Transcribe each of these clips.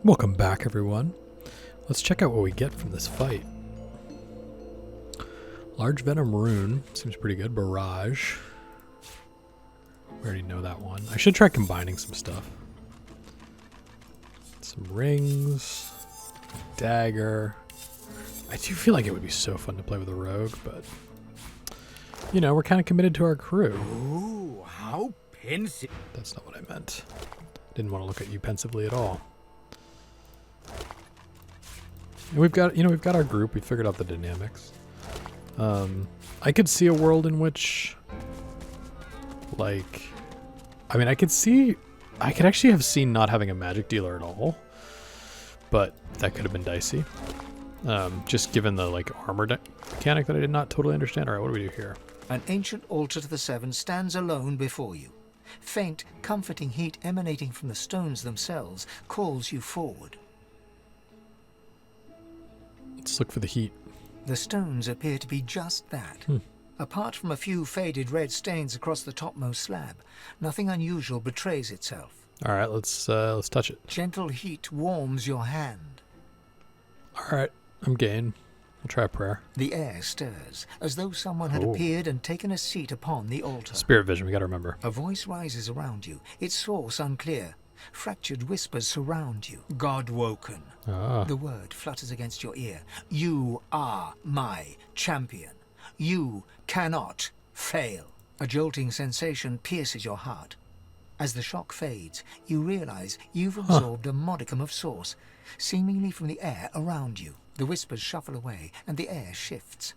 Welcome back, everyone. Let's check out what we get from this fight. Large Venom Rune. Seems pretty good. Barrage. We already know that one. I should try combining some stuff. Some rings. Dagger. I do feel like it would be so fun to play with a rogue, but... You know, we're kind of committed to our crew. Ooh, how pensive. That's not what I meant. Didn't want to look at you pensively at all. And we've got our group. We figured out the dynamics. I could see a world in which, like, I mean, I could actually have seen not having a magic dealer at all, but that could have been dicey. Just given the, like, armor mechanic that I did not totally understand. All right, what do we do here? An ancient altar to the Seven stands alone before you. Faint, comforting heat emanating from the stones themselves calls you forward. Let's look for the heat. The stones appear to be just that. Apart from a few faded red stains across the topmost slab, nothing unusual betrays itself. All right, let's touch it. Gentle heat warms your hand. All right, I'm game. We'll try a prayer. The air stirs, as though someone had appeared and taken a seat upon the altar. Spirit vision, we gotta remember. A voice rises around you, its source unclear. Fractured whispers surround you. God woken. The word flutters against your ear. You are my champion. You cannot fail. A jolting sensation pierces your heart. As the shock fades, you realize you've absorbed a modicum of source, seemingly from the air around you. The whispers shuffle away, and the air shifts.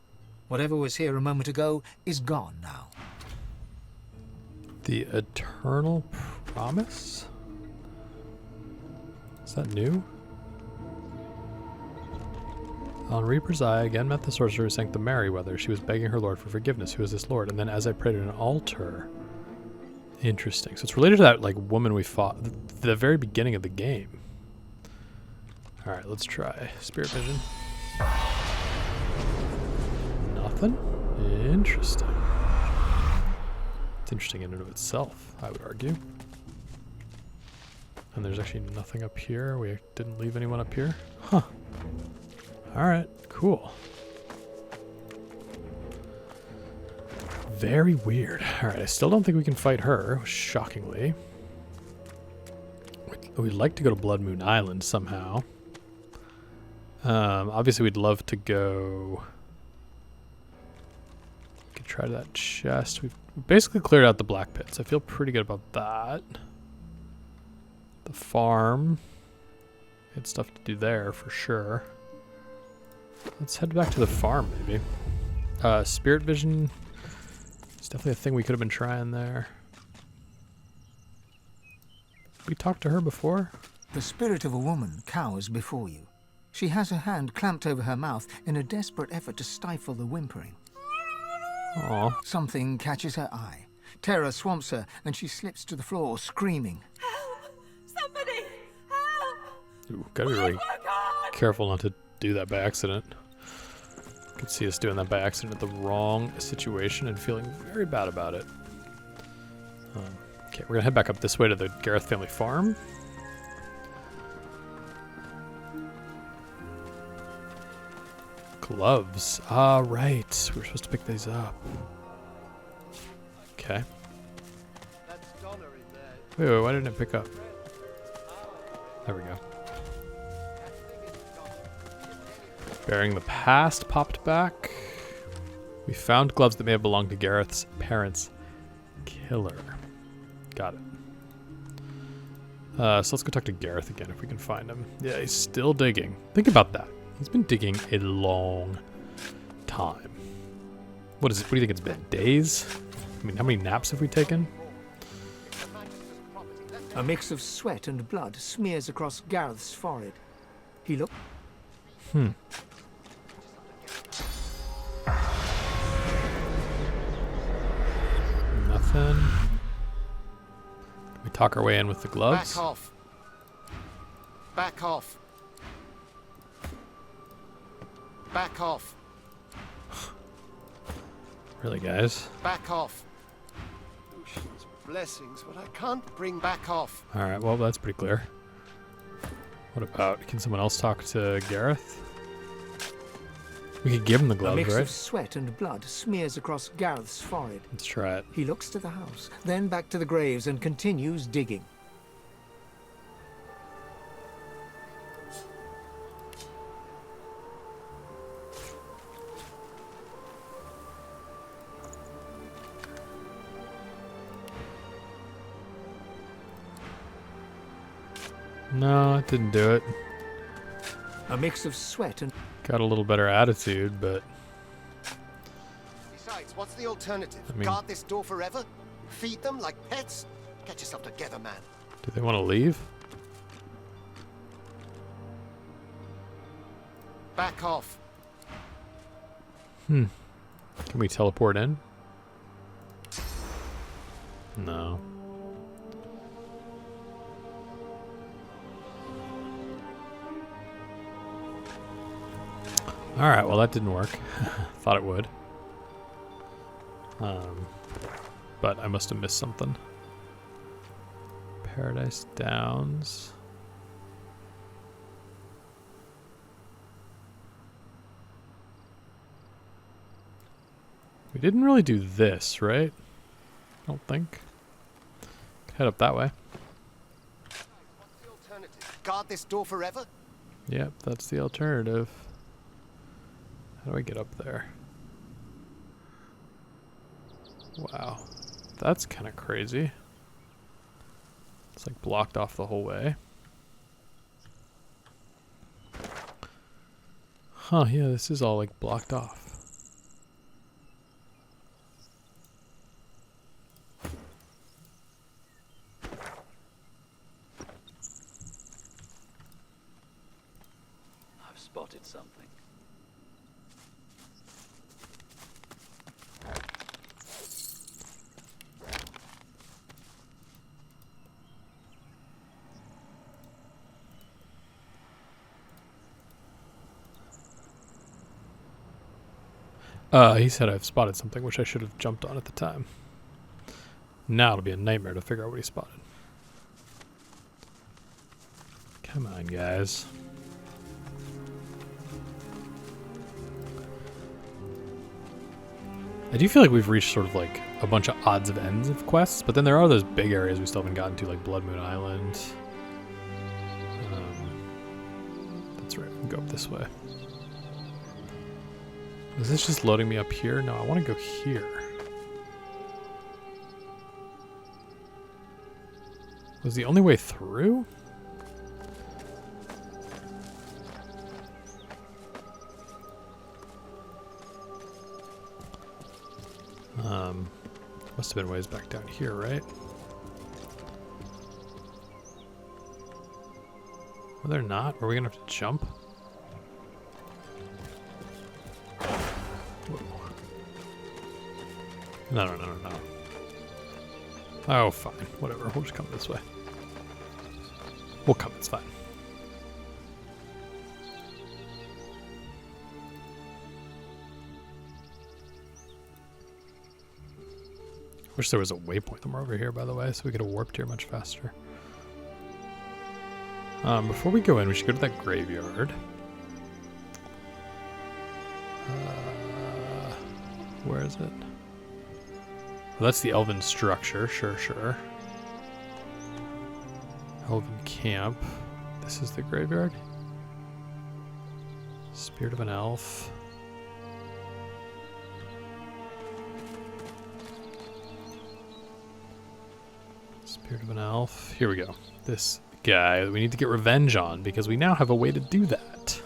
Whatever was here a moment ago is gone now. The Eternal Promise? Is that new? On Reaper's Eye, I again met the sorcerer who sank the Merryweather. She was begging her lord for forgiveness. Who is this lord? And then as I prayed at an altar. Interesting. So it's related to that, like, woman we fought at the very beginning of the game. Alright, let's try Spirit Vision. Nothing? Interesting. It's interesting in and of itself, I would argue. And there's actually nothing up here. We didn't leave anyone up here. Huh. Alright, cool. Very weird. Alright, I still don't think we can fight her, shockingly. We'd like to go to Blood Moon Island somehow. Obviously we'd love to go... We could try that chest. We've basically cleared out the black pits. I feel pretty good about that. The farm. We had stuff to do there for sure. Let's head back to the farm, maybe. Spirit Vision. It's definitely a thing we could have been trying there. We talked to her before? The spirit of a woman cowers before you. She has her hand clamped over her mouth in a desperate effort to stifle the whimpering. Aww. Something catches her eye. Terror swamps her, and she slips to the floor, screaming. Help! Somebody! Help! Ooh, gotta be really careful not to do that by accident. Could see us doing that by accident at the wrong situation and feeling very bad about it. Okay, we're gonna head back up this way to the Gareth family farm. Gloves. Ah, right. We were supposed to pick these up. Okay. Wait, why didn't it pick up? There we go. Bearing the past popped back. We found gloves that may have belonged to Gareth's parents' killer. Got it. So let's go talk to Gareth again if we can find him. Yeah, he's still digging. Think about that. He's been digging a long time. What is it? What do you think it's been? Days? I mean, how many naps have we taken? A mix of sweat and blood smears across Gareth's forehead. He looked. Nothing. We talk our way in with the gloves. Back off. Back off. Back off. Really, guys? Back off. Blessings, but I can't bring back off. Alright, well, that's pretty clear. What about, can someone else talk to Gareth? We could give him the A gloves, mix right? of sweat and blood smears across Gareth's forehead. Let's try it. He looks to the house, then back to the graves and continues digging. No, it didn't do it. A mix of sweat and... Got a little better attitude, but Besides, what's the alternative? I mean- Guard this door forever? Feed them like pets? Get yourself together, man. do they want to leave? Back off. Can we teleport in? No. Alright, well that didn't work. Thought it would. But I must have missed something. Paradise Downs. We didn't really do this, right? I don't think. Head up that way. What's the alternative? Guard this door forever? Yep, that's the alternative. How do I get up there? Wow. That's kind of crazy. It's like blocked off the whole way. Huh, yeah, this is all like blocked off. I've spotted something. He said I've spotted something, which I should have jumped on at the time. Now it'll be a nightmare to figure out what he spotted. Come on, guys. I do feel like we've reached sort of like a bunch of odds of ends of quests, but then there are those big areas we still haven't gotten to, like Blood Moon Island. That's right, we can go up this way. Is this just loading me up here? No, I want to go here. Was the only way through? Must have been ways back down here, right? Were there not? Were we gonna have to jump? Whoa. No. Oh, fine. Whatever. We'll just come this way. We'll come. It's fine. Wish there was a waypoint more over here, by the way, so we could have warped here much faster. Before we go in, we should go to that graveyard. Where is it? Well, that's the elven structure. Sure. Elven camp. This is the graveyard. Spirit of an elf. Spirit of an elf. Here we go. This guy we need to get revenge on because we now have a way to do that.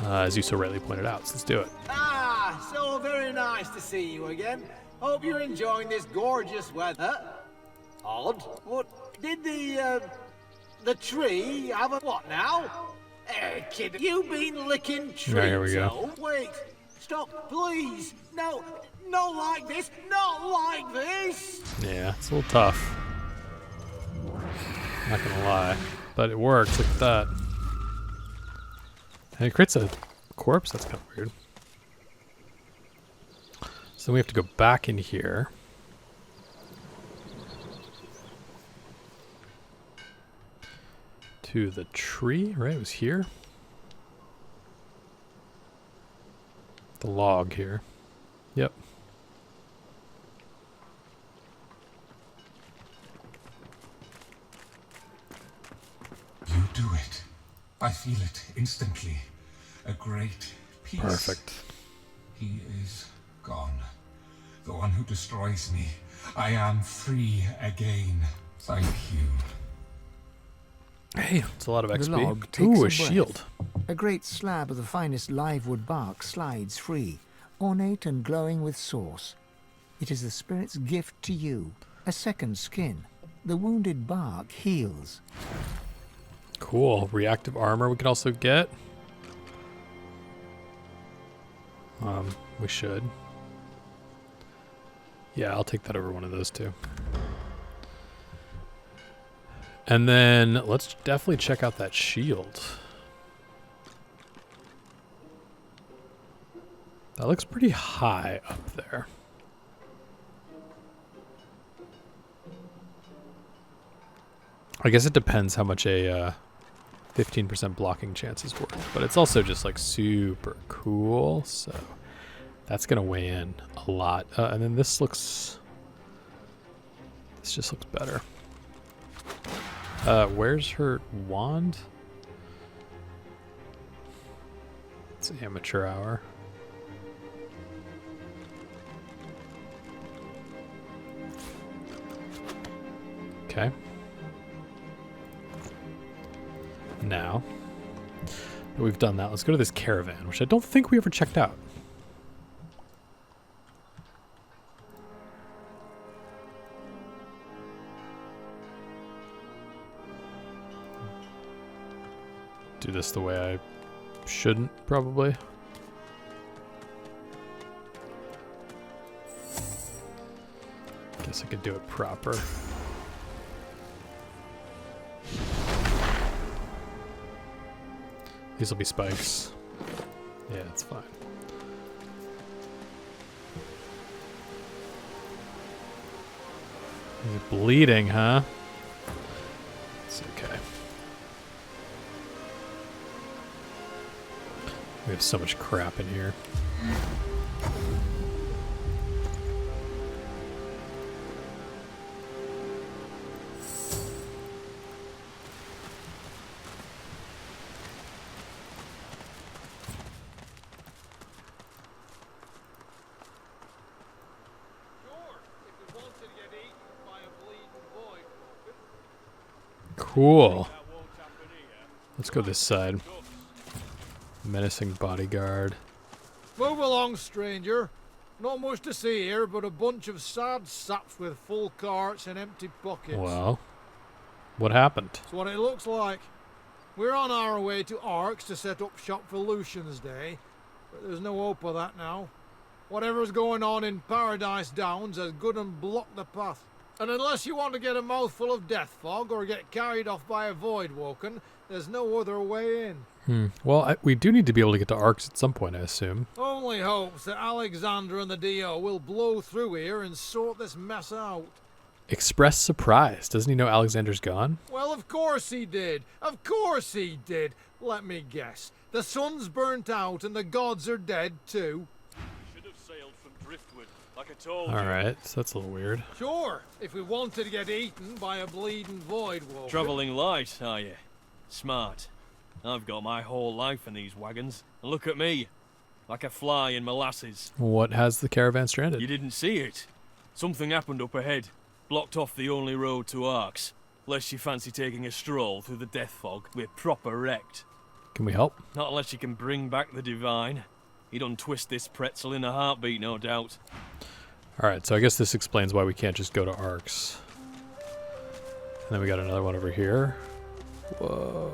As you so rightly pointed out. So let's do it. Ah, so very nice to see you again. Hope you're enjoying this gorgeous weather. Odd. What did the tree have a what now? Hey, kid, you been licking trees? Yeah, here we go. Oh, wait, stop, please. No, not like this. Not like this. Yeah, it's a little tough. Not gonna lie, but it works. Look at that. And it creates a corpse. That's kind of weird. So we have to go back in here. to the tree, right? It was here. The log here. Yep. You do it. I feel it instantly. A great peace. Perfect. He is gone. The one who destroys me. I am free again. Thank you. Hey, it's a lot of The XP. log takes Ooh, a breath. shield. A great slab of the finest livewood bark slides free, ornate and glowing with sauce. It is the spirit's gift to you, a second skin. The wounded bark heals. Cool. Reactive armor we could also get. We should. Yeah, I'll take that over one of those two. And then let's definitely check out that shield. That looks pretty high up there. I guess it depends how much a 15% blocking chance is worth, but it's also just like super cool, so that's gonna weigh in a lot. And then this just looks better. Where's her wand? It's amateur hour. Okay. Now that we've done that, let's go to this caravan, which I don't think we ever checked out. Do this the way I shouldn't, probably. Guess I could do it proper. These will be spikes. Yeah, it's fine. He's bleeding, huh? It's okay. We have so much crap in here. Cool. Let's go this side. Menacing bodyguard. Move along, stranger. Not much to see here, but a bunch of sad saps with full carts and empty pockets. Well, what happened? That's what it looks like. We're on our way to Arx to set up shop for Lucian's Day, but there's no hope of that now. Whatever's going on in Paradise Downs has good and blocked the path. And unless you want to get a mouthful of death fog or get carried off by a void woken, there's no other way in. Well, we do need to be able to get to Arx at some point, I assume. Only hopes that Alexander and the D.O. will blow through here and sort this mess out. Express surprise. Doesn't he know Alexander's gone? Well, of course he did. Of course he did. Let me guess. The sun's burnt out and the gods are dead too. Should have sailed from driftwood, like I told you. Alright, so that's a little weird. Sure, if we wanted to get eaten by a bleeding void wolf. Travelling light, are you? Smart. I've got my whole life in these wagons. And look at me. Like a fly in molasses. What has the caravan stranded? You didn't see it. Something happened up ahead. Blocked off the only road to Arx. Unless you fancy taking a stroll through the death fog, we're proper wrecked. Can we help? Not unless you can bring back the divine. He'd untwist this pretzel in a heartbeat, no doubt. Alright, so I guess this explains why we can't just go to Arx. And then we got another one over here. Whoa.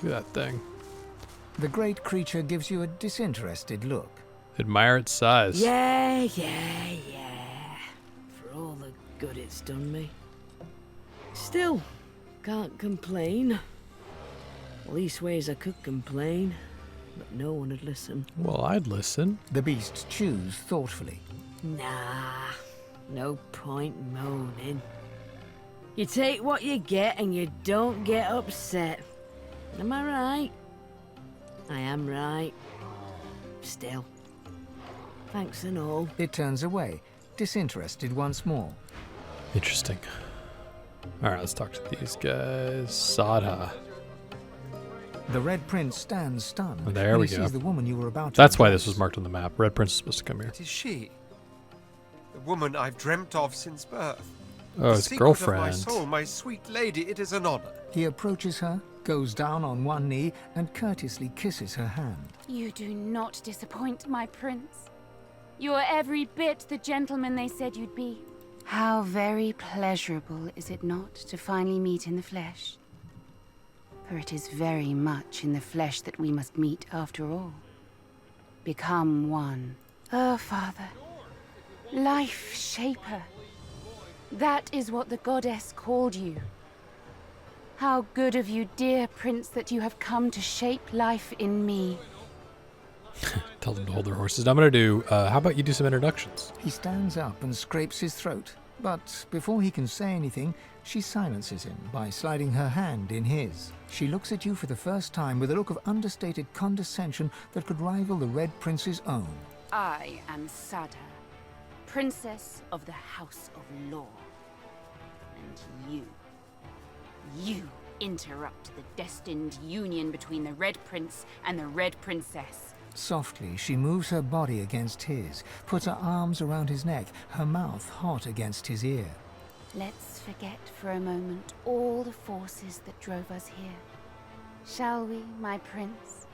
Look at that thing. The great creature gives you a disinterested look. Admire its size. Yeah. For all the good it's done me. Still, can't complain. Leastways I could complain, but no one would listen. Well, I'd listen. The beast chews thoughtfully. Nah, no point moaning. You take what you get and you don't get upset. Am I right? I am right. Still. Thanks and all. It turns away, disinterested once more. Interesting. Alright, let's talk to these guys. Sada. The Red Prince stands stunned. Oh, there when we he go. sees the woman you were about to That's why embrace. this was marked on the map. Red Prince is supposed to come here. It is she. The woman I've dreamt of since birth. Oh, The his secret girlfriend. of my soul, my sweet lady, it is an honor. He approaches her, goes down on one knee, and courteously kisses her hand. You do not disappoint, my prince. You are every bit the gentleman they said you'd be. How very pleasurable, is it not, to finally meet in the flesh? For it is very much in the flesh that we must meet after all. Become one. Oh, Father. Life shaper. That is what the goddess called you. How good of you, dear prince, that you have come to shape life in me. Tell them to hold their horses. I'm going to do, how about you do some introductions? He stands up and scrapes his throat, but before he can say anything, she silences him by sliding her hand in his. She looks at you for the first time with a look of understated condescension that could rival the Red Prince's own. I am Sada, princess of the House of Law. And you interrupt the destined union between the Red Prince and the Red Princess. Softly, she moves her body against his, puts her arms around his neck, her mouth hot against his ear. Let's forget for a moment all the forces that drove us here. Shall we, my prince?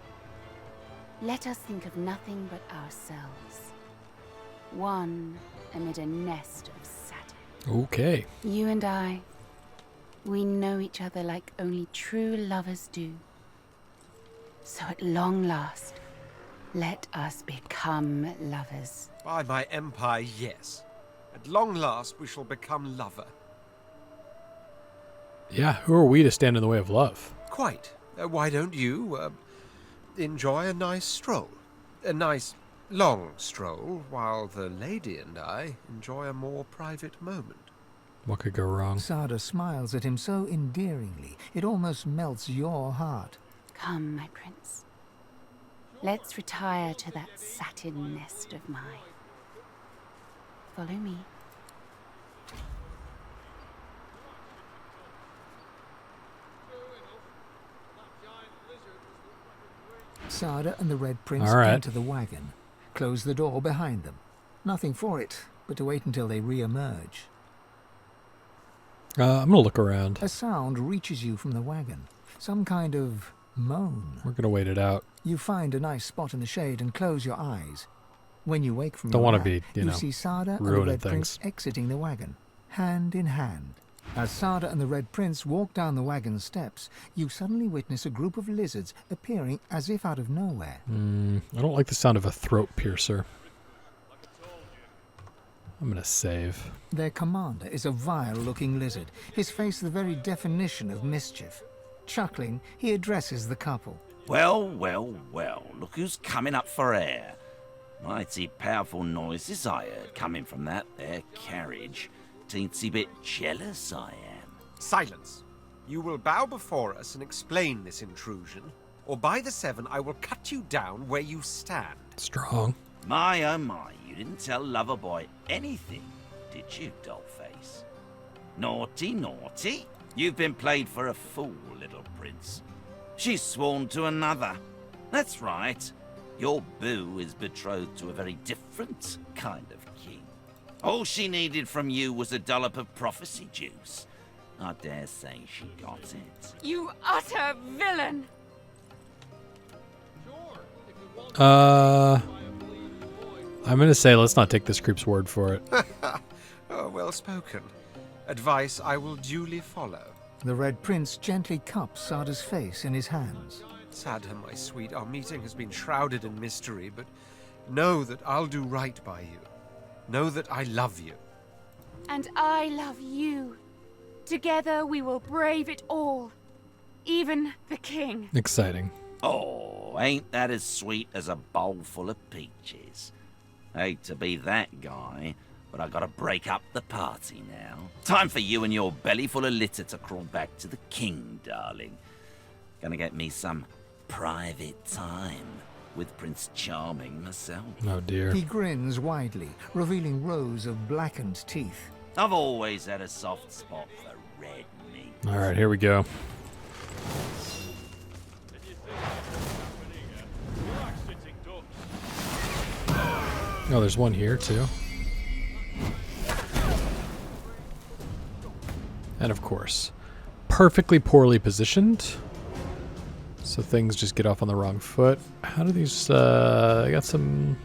Let us think of nothing but ourselves. One amid a nest of Saturn. Okay. You and I, we know each other like only true lovers do. So at long last, let us become lovers. By my empire, yes. At long last, we shall become lover. Yeah, who are we to stand in the way of love? Quite. Why don't you, enjoy a nice stroll? A nice, long stroll, while the lady and I enjoy a more private moment. What could go wrong? Sada smiles at him so endearingly, it almost melts your heart. Come, my prince. Let's retire to that satin nest of mine. Follow me. Sada and the Red Prince All right. enter the wagon, close the door behind them. Nothing for it but to wait until they re-emerge. I'm going to look around. A sound reaches you from the wagon, some kind of moan. We're going to wait it out. You find a nice spot in the shade and close your eyes. When you wake from Don't your wanna nap, be, you know, see Sada and the ruining Red Prince things. exiting the wagon, hand in hand. As Sada and the Red Prince walk down the wagon steps, you suddenly witness a group of lizards appearing as if out of nowhere. I don't like the sound of a throat piercer. I'm going to save. Their commander is a vile-looking lizard, his face the very definition of mischief. Chuckling, he addresses the couple. Well, well, well, look who's coming up for air. Mighty powerful noises I heard coming from that there carriage. Teensy bit jealous I am. Silence. You will bow before us and explain this intrusion, or by the seven I will cut you down where you stand. Strong. My oh my, you didn't tell Loverboy anything, did you, Dollface? Naughty, naughty. You've been played for a fool, little prince. She's sworn to another. That's right. Your boo is betrothed to a very different kind of king. All she needed from you was a dollop of prophecy juice. I dare say she got it. You utter villain! I'm going to say let's not take this creep's word for it. Oh, well spoken. Advice I will duly follow. The Red Prince gently cups Sada's face in his hands. Sada, my sweet, our meeting has been shrouded in mystery, but know that I'll do right by you. Know that I love you. And I love you. Together we will brave it all. Even the king. Exciting. Oh, ain't that as sweet as a bowl full of peaches? Hate to be that guy, but I gotta break up the party now. Time for you and your belly full of litter to crawl back to the king, darling. Gonna get me some private time with Prince Charming myself. Oh dear. He grins widely, revealing rows of blackened teeth. I've always had a soft spot for red meat. Alright, here we go. Oh, there's one here too. And of course, perfectly poorly positioned. So things just get off on the wrong foot. How do these, I got some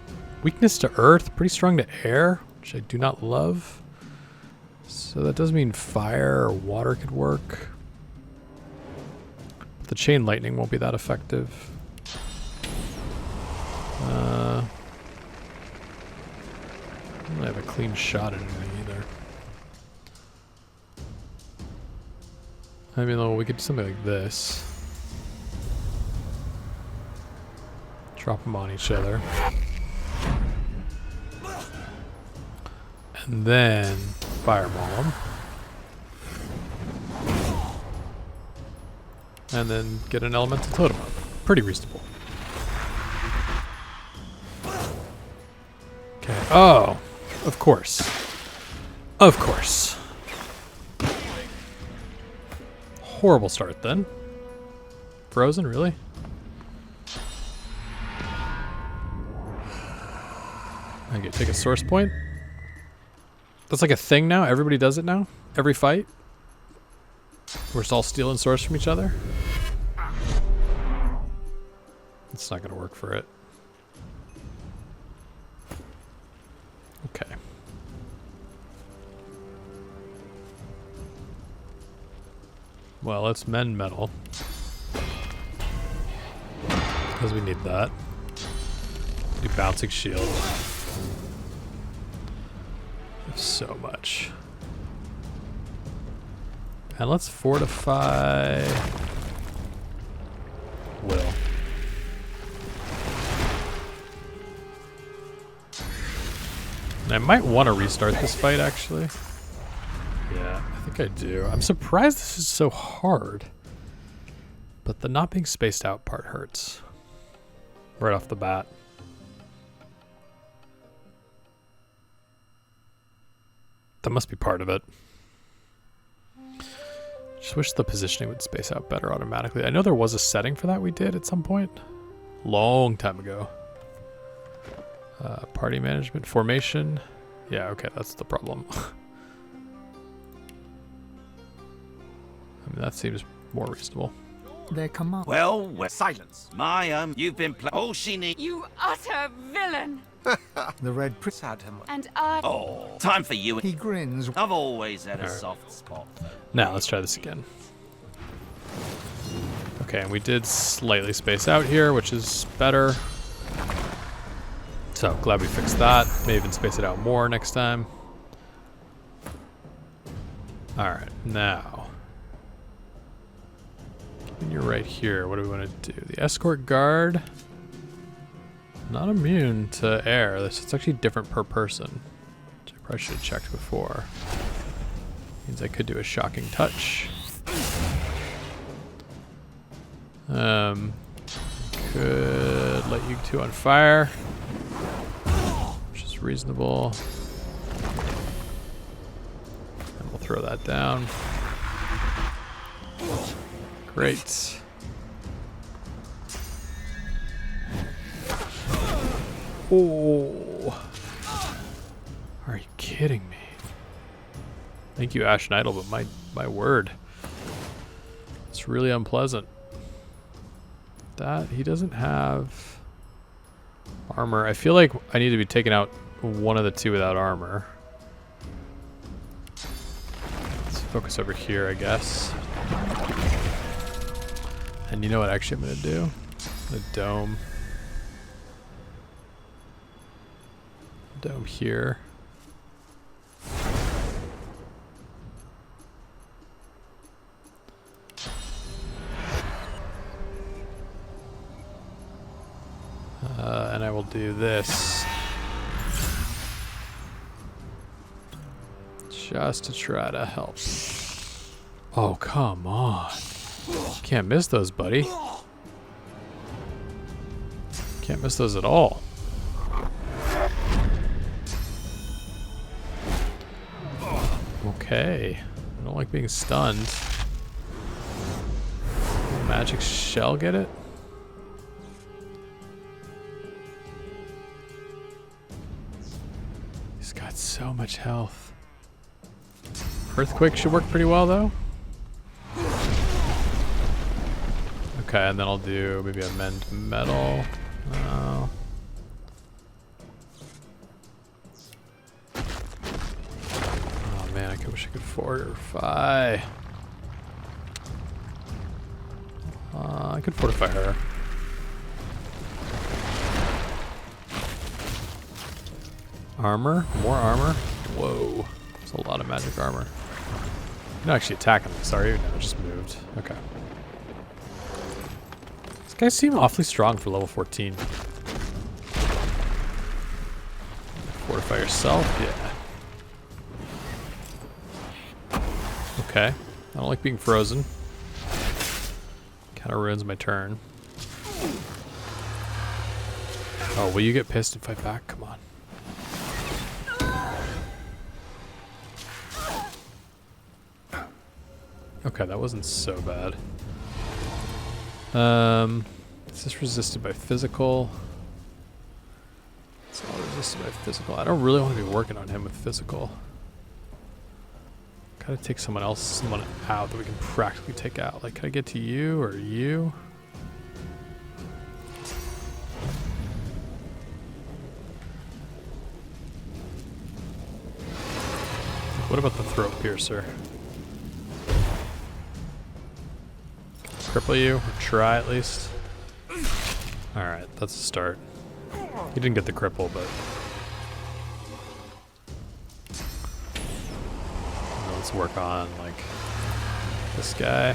weakness to earth, pretty strong to air, which I do not love. So that does mean fire or water could work. But the chain lightning won't be that effective. I don't have a clean shot at anything either. I mean, well, we could do something like this. Drop them on each other. And then fireball them. And then get an elemental totem up. Pretty reasonable. Okay. Oh, of course. Of course. Horrible start then. Frozen, really? Okay, take a source point. That's like a thing now? Everybody does it now? Every fight? We're just all stealing source from each other? It's not gonna work for it. Okay. Well, let's mend metal. Because we need that. Do bouncing shield. So much. And let's fortify Will. And I might want to restart this fight actually. Yeah, I think I do. I'm surprised this is so hard. But the not being spaced out part hurts. Right off the bat. That must be part of it. Just wish the positioning would space out better automatically. I know there was a setting for that we did at some point. Long time ago. Party management, formation. Yeah, okay, that's the problem. I mean, that seems more reasonable. Their command. Well, silence. You've been all she needs. You utter villain! The red prince Sad him. And I... Oh, time for you. He grins. I've always had a soft spot. Now, let's try this again. Okay, and we did slightly space out here, which is better. So, glad we fixed that. May even space it out more next time. Alright, now. When you're right here, what do we want to do? The escort guard. Not immune to air. It's actually different per person. Which I probably should have checked before. Means I could do a shocking touch. Could let you two on fire. Which is reasonable. And we'll throw that down. Great. Oh. Are you kidding me? Thank you, Ashen Idol, but my word. It's really unpleasant. That he doesn't have armor. I feel like I need to be taking out one of the two without armor. Let's focus over here, I guess. And you know what actually I'm gonna do? The dome. Dome here. And I will do this. Just to try to help. Oh, come on. Can't miss those, buddy. Can't miss those at all. Okay. I don't like being stunned. Magic shell get it? He's got so much health. Earthquake should work pretty well though. Okay, and then I'll do maybe a mend metal. Oh man, I wish I could fortify. I could fortify her. Armor? More armor? Whoa. That's a lot of magic armor. You're not actually attacking me, sorry. No, it just moved. Okay. These guys seem awfully strong for level 14. Fortify yourself? Yeah. Okay. I don't like being frozen. Kind of ruins my turn. Oh, will you get pissed and fight back? Come on. Okay, that wasn't so bad. Is this resisted by physical? It's all resisted by physical. I don't really want to be working on him with physical. Gotta take someone out that we can practically take out. Like, can I get to you or you? What about the throat piercer? Cripple you, or try at least. Alright, that's a start. He didn't get the cripple, but let's work on like this guy.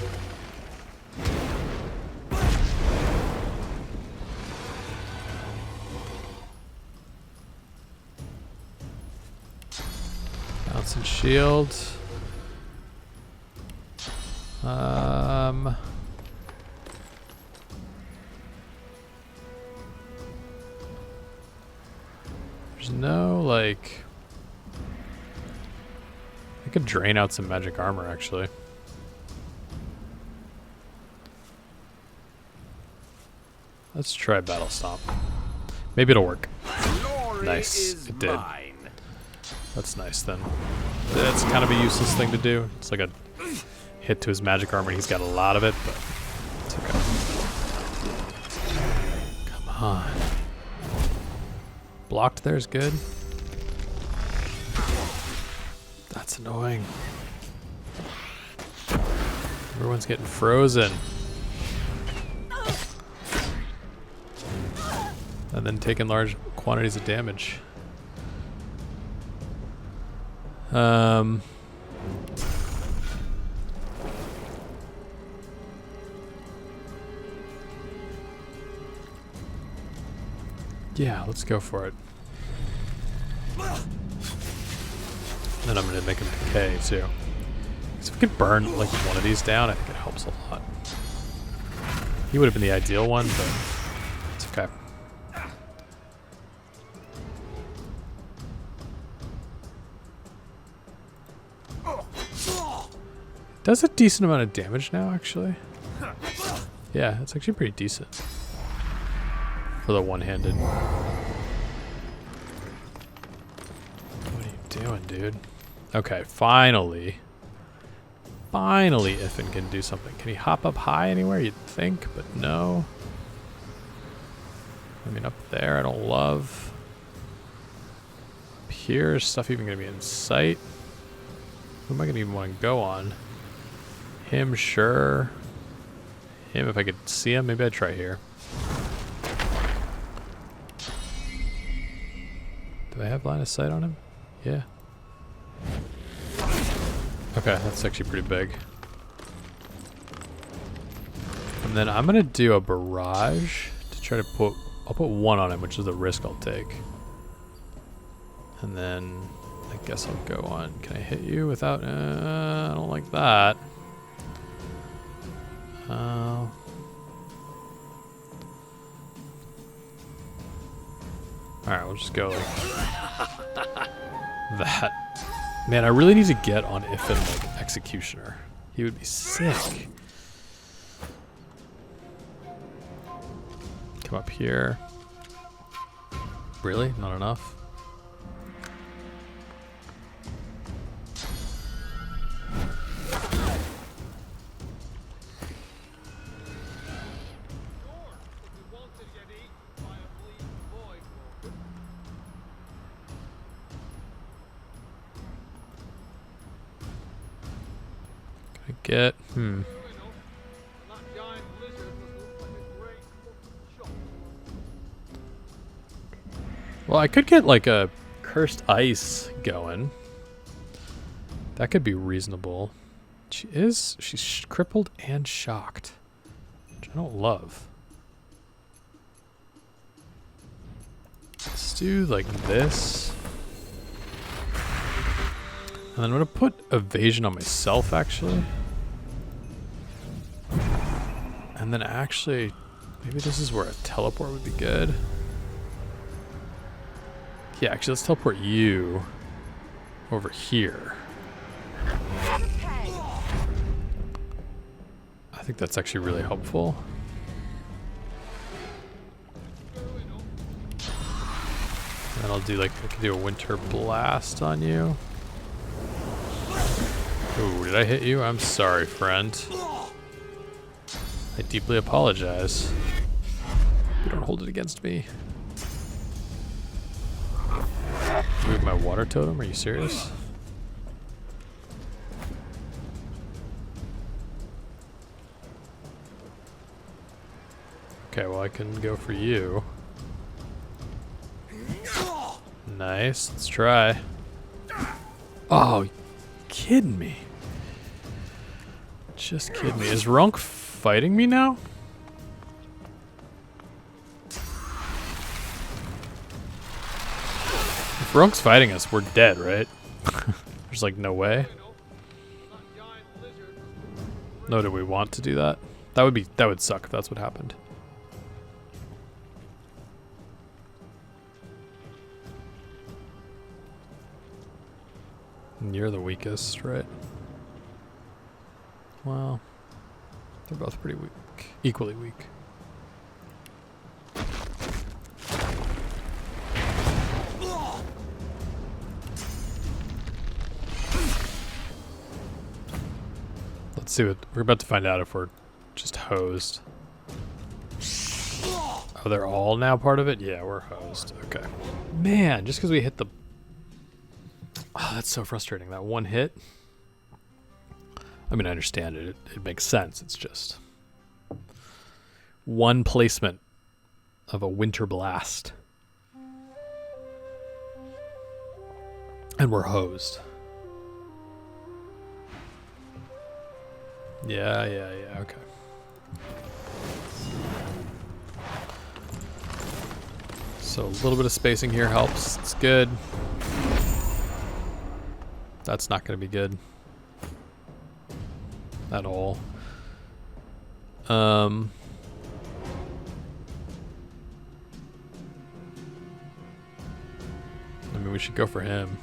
Bounce and shield. There's no like. I could drain out some magic armor, actually. Let's try Battle Stomp. Maybe it'll work. Nice, it did. That's nice then. That's kind of a useless thing to do. It's like a hit to his magic armor and he's got a lot of it, but it's okay. Come on. Blocked there is good. That's annoying. Everyone's getting frozen. And then taking large quantities of damage. Yeah, let's go for it. Then I'm gonna make him decay too. So if we could burn like one of these down, I think it helps a lot. He would have been the ideal one, but it's okay. Does a decent amount of damage now, actually. Yeah, it's actually pretty decent for the one-handed. What are you doing, dude? Okay, finally. Finally, Ifin can do something. Can he hop up high anywhere? You'd think, but no. I mean, up there, I don't love. Up here, is stuff even gonna be in sight? Who am I gonna even want to go on? Him, sure. Him, if I could see him, maybe I'd try here. Do I have line of sight on him? Yeah. Okay, that's actually pretty big. And then I'm gonna do a barrage to try to I'll put one on him, which is the risk I'll take. And then I guess I'll go on. Can I hit you without... I don't like that. Alright, we'll just go like that. Man, I really need to get on Iffin like Executioner. He would be sick. Come up here. Really? Not enough? Get Well, I could get like a cursed ice going. That could be reasonable. She's crippled and shocked, which I don't love. Let's do like this. And then I'm gonna put evasion on myself actually. And then actually, maybe this is where a teleport would be good. Yeah, actually, let's teleport you over here. I think that's actually really helpful. And I'll do like, I can do a winter blast on you. Ooh, did I hit you? I'm sorry, friend. I deeply apologize. You don't hold it against me. Move my water totem? Are you serious? Okay, well I can go for you. Nice, let's try. Oh, you kidding me? Just kidding me. Is Runk fighting me now? If Runk's fighting us, we're dead, right? There's like no way. No, do we want to do that? That would suck if that's what happened. And you're the weakest, right? Well, they're both pretty weak, equally weak. Let's see what we're about to find out if we're just hosed. Oh, they're all now part of it? Yeah, we're hosed. Okay. Man, just because we hit the... Oh, that's so frustrating. That one hit. I mean, I understand it. It makes sense. It's just one placement of a winter blast. And we're hosed. Yeah, okay. So a little bit of spacing here helps. It's good. That's not going to be good. At all. I mean, we should go for him.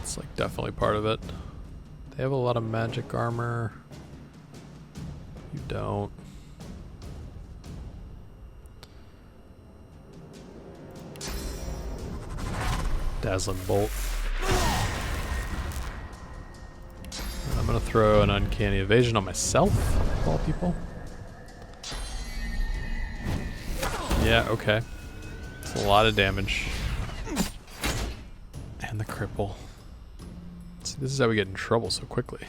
It's like definitely part of it. They have a lot of magic armor. You don't. Dazzling Bolt. I'm gonna throw an uncanny evasion on myself, of all people. Yeah, okay. It's a lot of damage. And the cripple. See, this is how we get in trouble so quickly.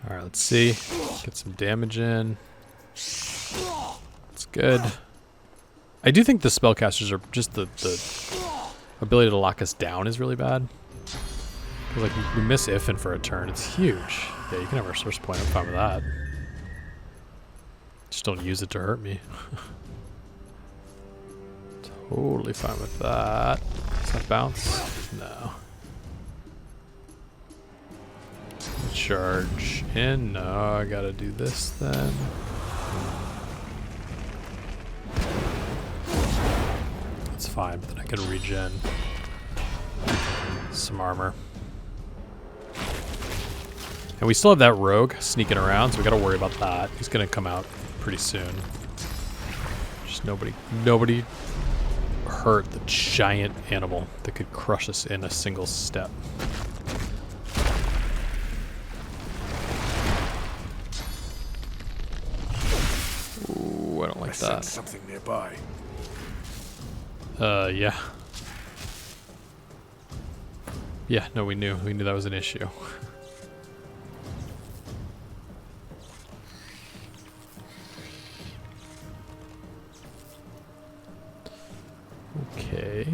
Alright, let's see. Get some damage in. good. I do think the spellcasters are just the ability to lock us down is really bad. Cause like we miss Ifin for a turn, it's huge. Yeah, you can have our source point. I'm fine with that. Just don't use it to hurt me. Totally fine with that. Does that bounce? No. Charge in. No, I gotta do this then. That's fine, but then I can regen some armor. And we still have that rogue sneaking around, so we gotta worry about that. He's gonna come out pretty soon. Just nobody hurt the giant animal that could crush us in a single step. Ooh, I don't like that. Something nearby. Yeah. Yeah, no, we knew that was an issue. Okay.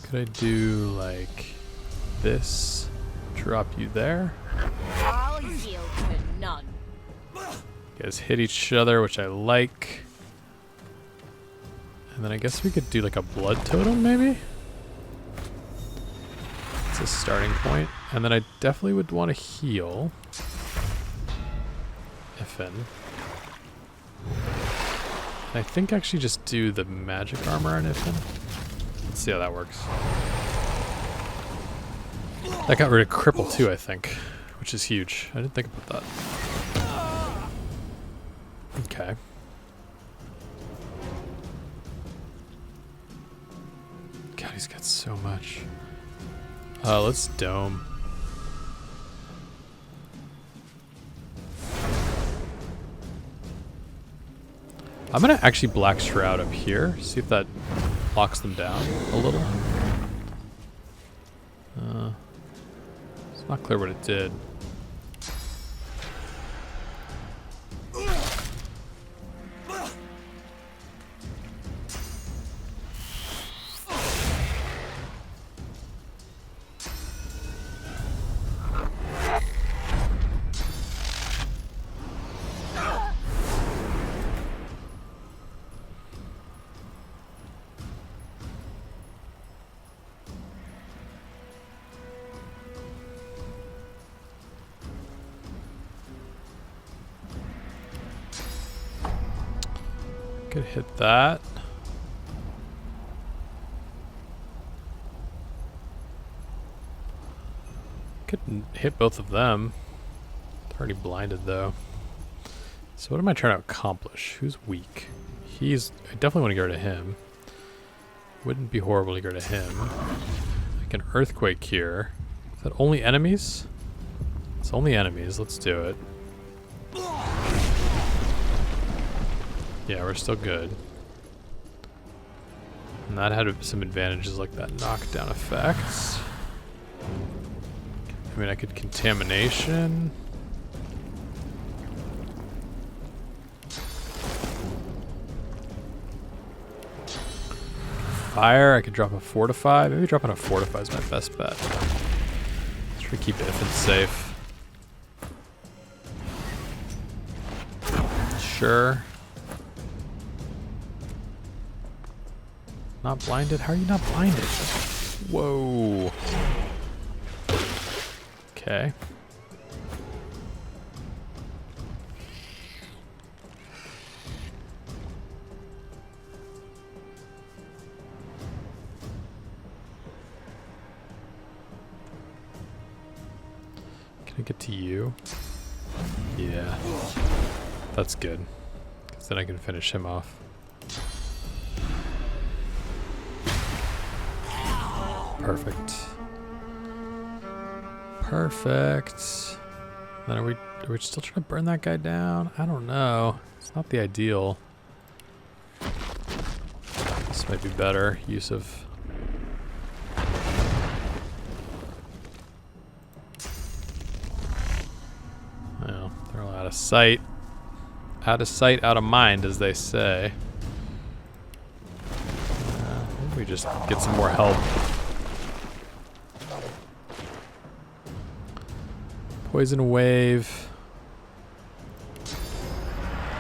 Could I do like this? Drop you there? I'll yield to none. You guys hit each other, which I like. And then I guess we could do like a blood totem, maybe? It's a starting point. And then I definitely would want to heal. Ifin. I think actually just do the magic armor on Ifin. Let's see how that works. That got rid of cripple too, I think, which is huge. I didn't think about that. Okay. God, he's got so much. Let's dome. I'm gonna actually Black Shroud up here, see if that locks them down a little. It's not clear what it did. Could hit that. Could hit both of them. They're already blinded though. So what am I trying to accomplish? Who's weak? I definitely want to get rid of him. Wouldn't be horrible to get rid of him. Like an earthquake here. Is that only enemies? It's only enemies. Let's do it. Yeah, we're still good. And that had some advantages like that knockdown effect. I mean, I could contamination. Fire, I could drop a fortify. Maybe dropping a fortify is my best bet. Try to keep Ifin safe. Sure. Not blinded? How are you not blinded? Whoa. Okay. Can I get to you? Yeah. That's good. Because then I can finish him off. Perfect. Perfect. Then are we still trying to burn that guy down? I don't know. It's not the ideal. This might be better use of. Well, they're all out Out of sight. Out of sight, out of mind, as they say. Maybe we just get some more help. Poison wave.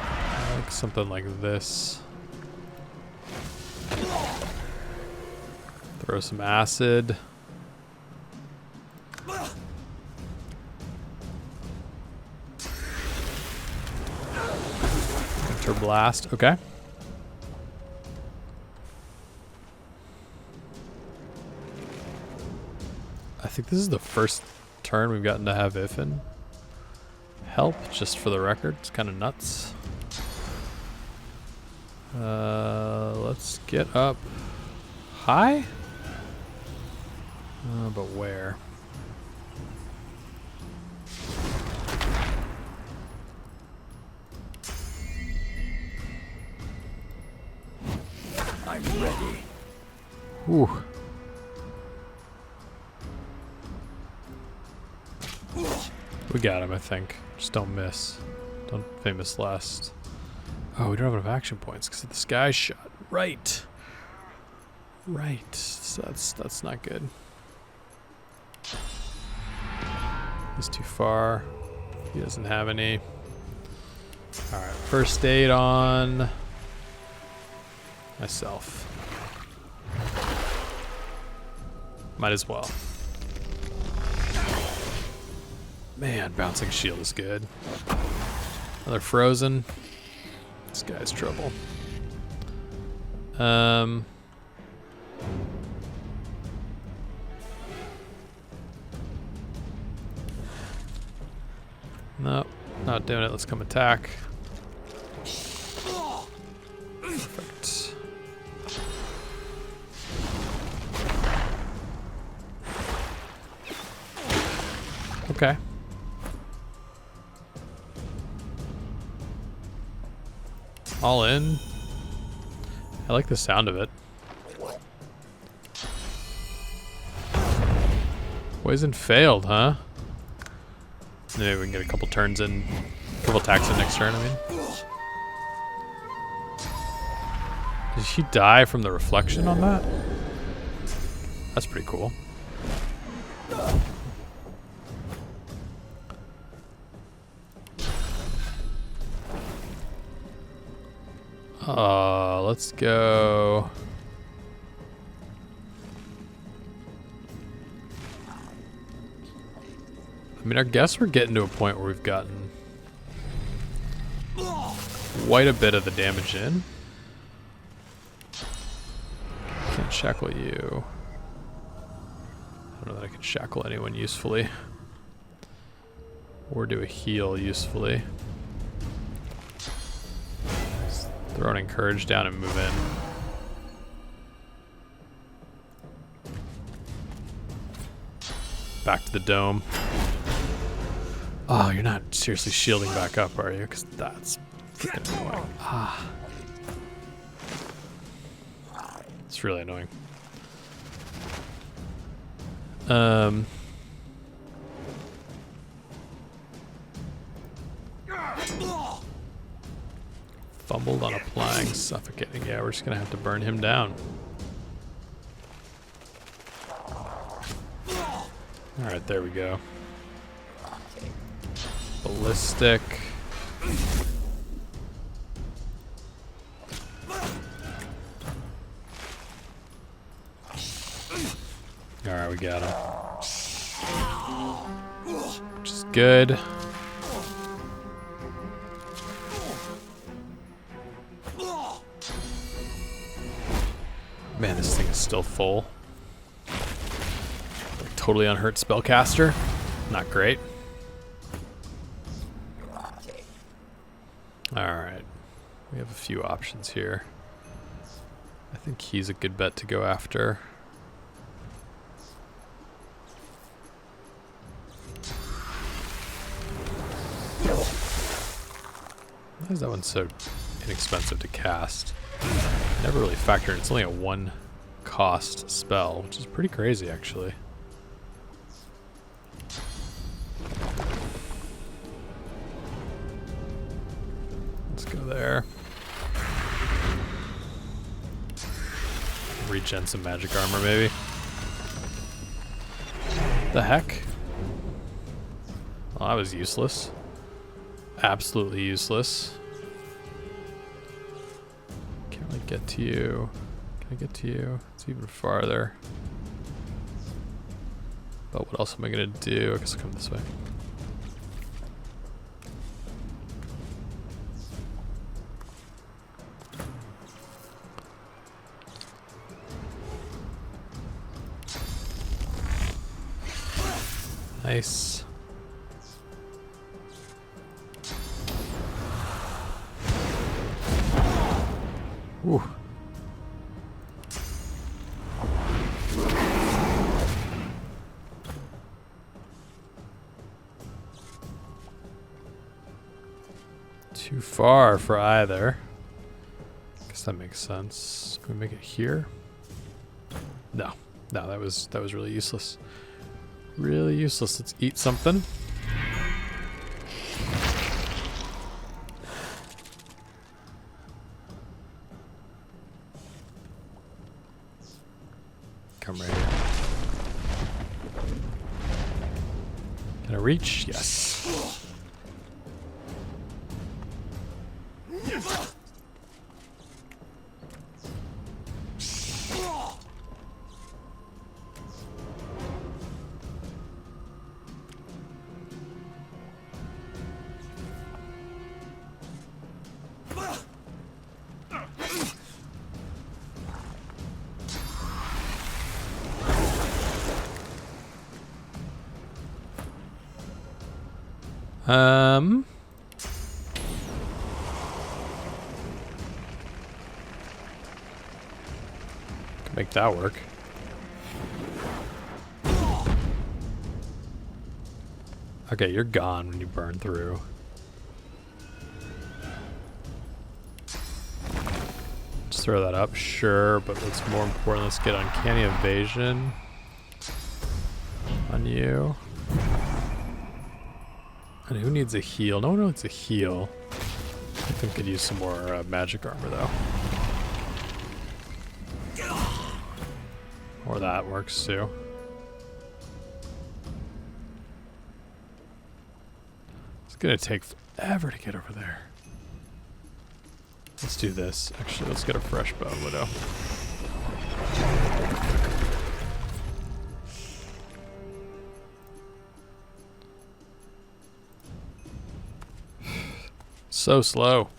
I like something like this. Throw some acid. Winter blast. Okay. I think this is the first turn we've gotten to have Iffin help, just for the record. It's kind of nuts. Let's get up high? But where? I'm ready. Ooh. We got him, I think. Just don't miss. Don't famous last. Oh, we don't have enough action points because of the sky shot. Right. Right. So that's not good. He's too far. He doesn't have any. Alright, first aid on myself. Might as well. Man, bouncing shield is good. Another frozen. This guy's trouble. Nope, not doing it. Let's come attack. Perfect. Okay. All in. I like the sound of it. Poison failed, huh? Maybe we can get a couple turns in, a couple attacks in next turn, I mean. Did she die from the reflection on that? That's pretty cool. Let's go. I mean, I guess we're getting to a point where we've gotten quite a bit of the damage in. Can't shackle you. I don't know that I can shackle anyone usefully. Or do a heal usefully. Just throw an encourage down and move in. Back to the dome. Oh, you're not seriously shielding back up, are you? Because that's freaking annoying. Ah. It's really annoying. Fumbled on applying suffocating. Yeah, we're just gonna have to burn him down. Alright, there we go. Ballistic. Alright, we got him. Which is good. Man, this thing is still full. Like, totally unhurt spellcaster. Not great. Alright. We have a few options here. I think he's a good bet to go after. Why is that one so inexpensive to cast? Never really factored in. It's only a 1 cost spell, which is pretty crazy actually. there. Regen some magic armor, maybe. The heck? Well, that was useless. Absolutely useless. Can't really get to you. Can I get to you? It's even farther. But what else am I gonna do? I guess I'll come this way. Nice. Ooh. Too far for either. Guess that makes sense. Can we make it here? No. No, that was really useless. Really useless. Let's eat something. Come right here. Can I reach? Yes. Can make that work. Okay, you're gone when you burn through. Let's throw that up, sure, but what's more important, let's get uncanny evasion on you. And who needs a heal? No one needs a heal. I think could use some more magic armor though. Or that works too. It's gonna take forever to get over there. Let's do this. Actually, let's get a fresh bow, Widow. So slow.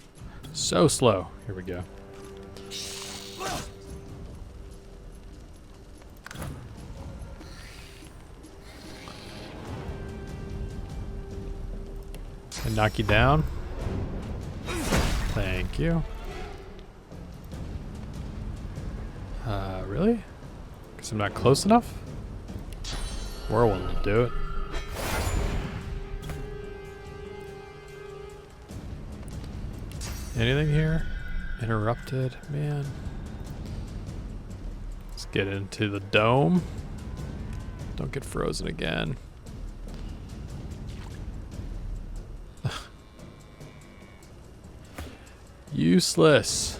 So slow. Here we go. And knock you down. Thank you. Really? Because I'm not close enough? Whirlwind will do it. Anything here? Interrupted, man. Let's get into the dome. Don't get frozen again. Useless.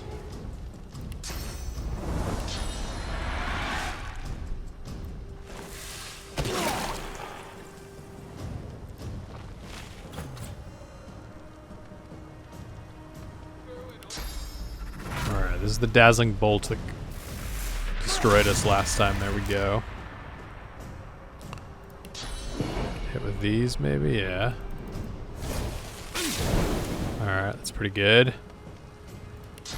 This is the dazzling bolt that destroyed us last time. There we go. Hit with these, maybe? Yeah. Alright, that's pretty good.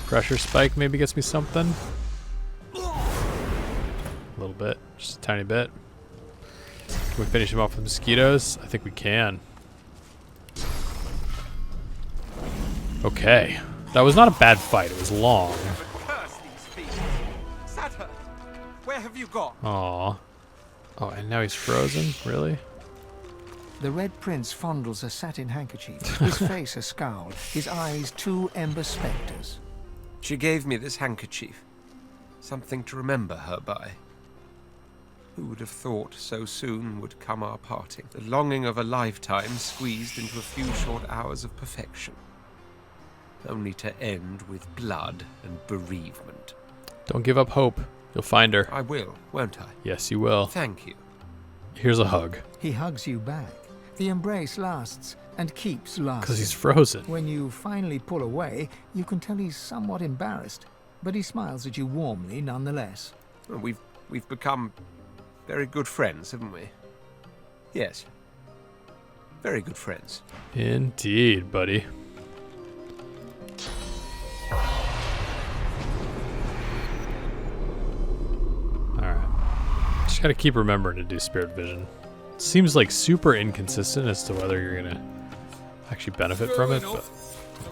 Pressure spike maybe gets me something. A little bit. Just a tiny bit. Can we finish him off with mosquitoes? I think we can. Okay. That was not a bad fight. It was long. Where have you gone? Aww. Oh, and now he's frozen? Really? The Red Prince fondles a satin handkerchief, his face a scowl, his eyes two ember spectres. She gave me this handkerchief. Something to remember her by. Who would have thought so soon would come our parting? The longing of a lifetime squeezed into a few short hours of perfection. only to end with blood and bereavement. Don't give up hope. You'll find her. I will, won't I? Yes, you will. Thank you. Here's a hug. He hugs you back. The embrace lasts and keeps lasting. Because he's frozen. When you finally pull away, you can tell he's somewhat embarrassed, but he smiles at you warmly nonetheless. Well, we've become very good friends, haven't we? Yes. Very good friends. Indeed, buddy. Alright. Just gotta keep remembering to do Spirit Vision. Seems like super inconsistent as to whether you're gonna actually benefit from it, but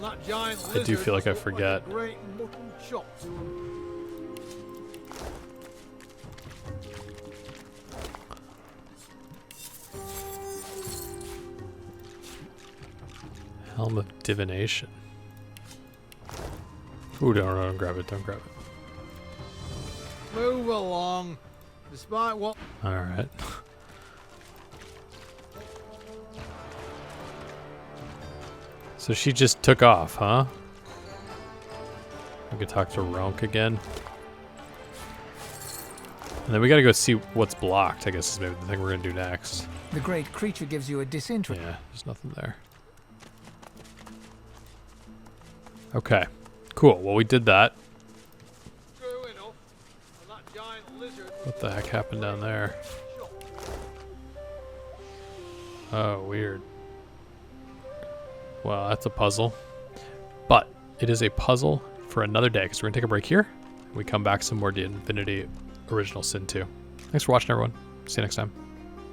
I do feel like I forget. Helm of Divination. Ooh, don't grab it, don't grab it. Move along, despite what... Alright. So she just took off, huh? We could talk to Ronk again. And then we gotta go see what's blocked, I guess is maybe the thing we're gonna do next. The great creature gives you a disinterest. Yeah, there's nothing there. Okay, cool. Well, we did that. What the heck happened down there? Oh, weird. Well, that's a puzzle. But it is a puzzle for another day, because we're going to take a break here. We come back some more Divinity Original Sin 2. Thanks for watching, everyone. See you next time.